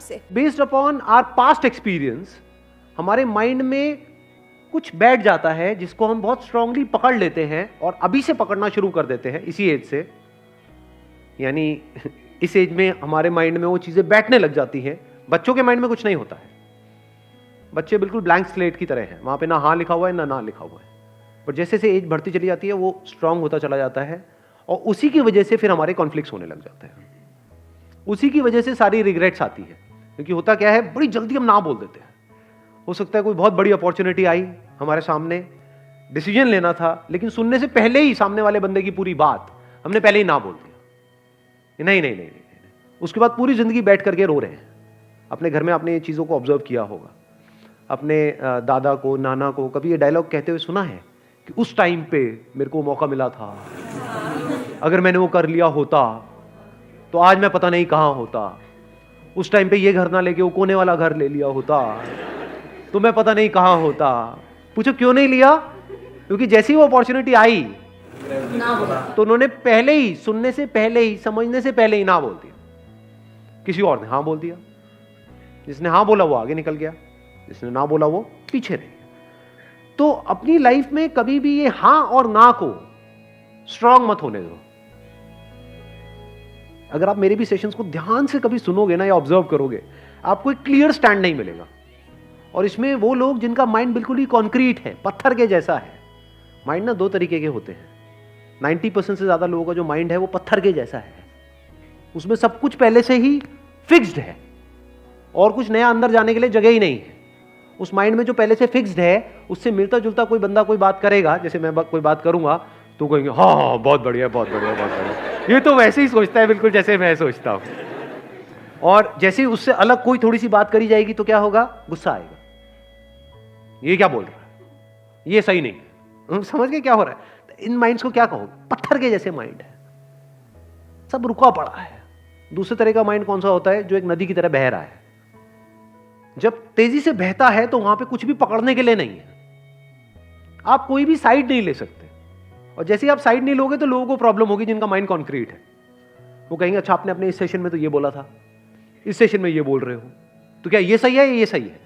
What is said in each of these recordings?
से? Based upon our past experience हमारे mind में कुछ बैठ जाता है जिसको हम बहुत स्ट्रांगली पकड़ लेते हैं और अभी से पकड़ना शुरू कर देते हैं इसी एज से। यानी इस एज में हमारे माइंड में वो चीजें बैठने लग जाती हैं। बच्चों के माइंड में कुछ नहीं होता है, बच्चे बिल्कुल ब्लैंक स्लेट की तरह हैं, वहां पे ना हाँ लिखा हुआ है ना लिखा हुआ है। पर जैसे जैसे एज बढ़ती चली जाती है वो स्ट्रांग होता चला जाता है और उसी की वजह से फिर हमारे कॉन्फ्लिक्ट्स होने लग जाते हैं। उसी की वजह से सारी रिग्रेट्स आती है, क्योंकि होता क्या है, बड़ी जल्दी हम ना बोल देते हैं। हो सकता है कोई बहुत बड़ी अपॉर्चुनिटी आई हमारे सामने, डिसीजन लेना था, लेकिन सुनने से पहले ही सामने वाले बंदे की पूरी बात हमने पहले ही ना बोल दिया। नहीं। उसके बाद पूरी जिंदगी बैठ करके रो रहे हैं। अपने घर में आपने ये चीजों को ऑब्जर्व किया होगा, अपने दादा को, नाना को कभी ये डायलॉग कहते हुए सुना है कि उस टाइम पे मेरे को मौका मिला था, अगर मैंने वो कर लिया होता तो आज मैं पता नहीं कहां होता, उस टाइम पे ये घर ना लेके वो कोने वाला घर ले लिया होता तो मैं पता नहीं कहां होता। पूछो क्यों नहीं लिया? क्योंकि जैसी वो अपॉर्चुनिटी आई ना बोला तो उन्होंने पहले ही, सुनने से पहले ही, समझने से पहले ही ना बोल दिया। किसी और ने हाँ बोल दिया। जिसने हाँ बोला वो आगे निकल गया, जिसने ना बोला वो पीछे रह गया। तो अपनी लाइफ में कभी भी ये हाँ और ना को स्ट्रांग मत होने दो। अगर आप मेरे भी सेशंस को ध्यान से कभी सुनोगे ना या ऑब्जर्व करोगे, आपको एक क्लियर स्टैंड नहीं मिलेगा। और इसमें वो लोग जिनका माइंड बिल्कुल ही कॉन्क्रीट है, पत्थर के जैसा है। माइंड ना दो तरीके के होते हैं। 90% से ज्यादा लोगों का जो माइंड है वो पत्थर के जैसा है, उसमें सब कुछ पहले से ही फिक्स्ड है और कुछ नया अंदर जाने के लिए जगह ही नहीं है। उस माइंड में जो पहले से फिक्स्ड है उससे मिलता जुलता कोई बंदा कोई बात करेगा, जैसे मैं कोई बात करूंगा तो कहेंगे हाँ बहुत बढ़िया बहुत बढ़िया बहुत बढ़िया, ये तो वैसे ही सोचता है बिल्कुल जैसे मैं सोचता हूं। और जैसे ही उससे अलग कोई थोड़ी सी बात करी जाएगी तो क्या होगा? गुस्सा आएगा, ये क्या बोल रहा है, ये सही नहीं। समझ गए क्या हो रहा है? इन माइंड्स को क्या कहो? पत्थर के जैसे माइंड है, सब रुका पड़ा है। दूसरे तरह का माइंड कौन सा होता है? जो एक नदी की तरह बह रहा है। जब तेजी से बहता है तो वहां पे कुछ भी पकड़ने के लिए नहीं है, आप कोई भी साइड नहीं ले सकते। और जैसे ही आप साइड नहीं लोगे तो लोगों को प्रॉब्लम होगी जिनका माइंड कॉन्क्रीट है। वो कहेंगे अच्छा आपने अपने इस सेशन में तो ये बोला था, इस सेशन में ये बोल रहे हो, तो क्या ये सही है या ये सही है?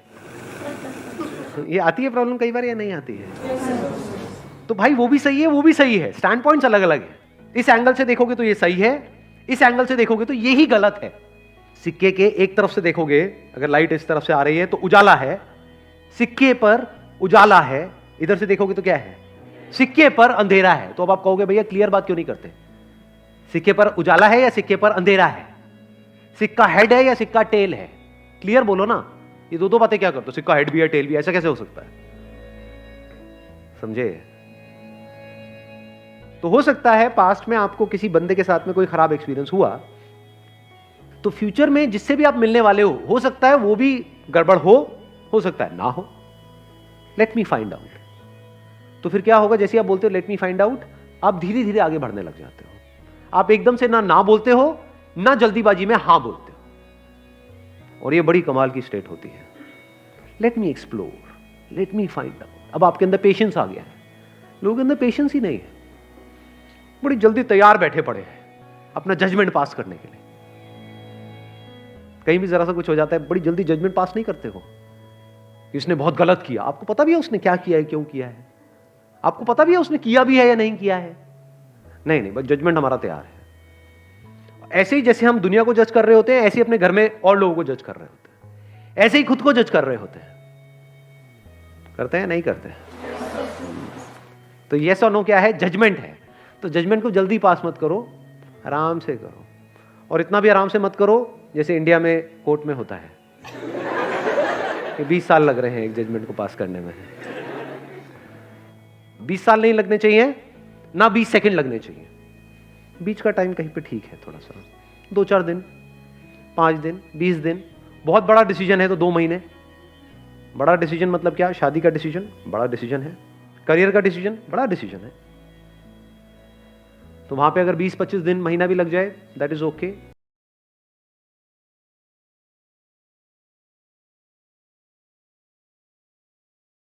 ये आती है प्रॉब्लम कई बार या नहीं आती है? तो भाई वो भी सही है, वो भी सही है, स्टैंड पॉइंट्स अलग अलग है। इस एंगल से देखोगे तो ये सही है, इस एंगल से देखोगे तो ये ही गलत है। सिक्के के एक तरफ से देखोगे, अगर लाइट इस तरफ से आ रही है तो उजाला है, सिक्के पर उजाला है। इधर से देखोगे तो क्या है? सिक्के पर अंधेरा है। तो अब आप कहोगे भैया क्लियर बात क्यों नहीं करते? सिक्के पर उजाला है या सिक्के पर अंधेरा है? सिक्का हेड है या सिक्का टेल है? क्लियर बोलो ना। ये दो बातें क्या करते हो? सिक्का हेड भी है टेल भी है, ऐसा कैसे हो सकता है? समझे? तो हो सकता है पास्ट में आपको किसी बंदे के साथ में कोई खराब एक्सपीरियंस हुआ, तो फ्यूचर में जिससे भी आप मिलने वाले हो सकता है वो भी गड़बड़ हो सकता है ना हो। Let me find out. तो फिर क्या होगा? जैसे आप बोलते हो लेट मी फाइंड आउट, आप धीरे धीरे आगे बढ़ने लग जाते हो। आप एकदम से ना बोलते हो, ना जल्दीबाजी में हां बोलते हो, और ये बड़ी कमाल की स्टेट होती है। Let me explore, let me find out. अब आपके अंदर पेशेंस आ गया है। लोगों के अंदर पेशेंस ही नहीं है, बड़ी जल्दी तैयार बैठे पड़े हैं अपना जजमेंट पास करने के लिए। कहीं भी जरा सा कुछ हो जाता है, बड़ी जल्दी जजमेंट पास नहीं करते हो कि उसने बहुत गलत किया। आपको पता भी है उसने क्या किया है, क्यों किया है, आपको पता भी है उसने किया भी है या नहीं किया है। नहीं, बस जजमेंट हमारा तैयार है। ऐसे ही जैसे हम दुनिया को जज कर रहे होते हैं, ऐसे ही अपने घर में और लोगों को जज कर रहे होते हैं, ऐसे ही खुद को जज कर रहे होते हैं। करते हैं नहीं करते? तो यस और नो क्या है? जजमेंट है। तो जजमेंट को जल्दी पास मत करो, आराम से करो। और इतना भी आराम से मत करो जैसे इंडिया में कोर्ट में होता है कि 20 साल लग रहे हैं एक जजमेंट को पास करने में। 20 साल नहीं लगने चाहिए, ना 20 सेकंड लगने चाहिए। बीच का टाइम कहीं पे ठीक है, थोड़ा सा 2-4 दिन, 5 दिन, 20 दिन। बहुत बड़ा डिसीजन है तो 2 महीने। बड़ा डिसीजन मतलब क्या? शादी का डिसीजन बड़ा डिसीजन है, करियर का डिसीजन बड़ा डिसीजन है। तो वहां पे अगर 20-25 दिन, महीना भी लग जाए, दैट इज ओके।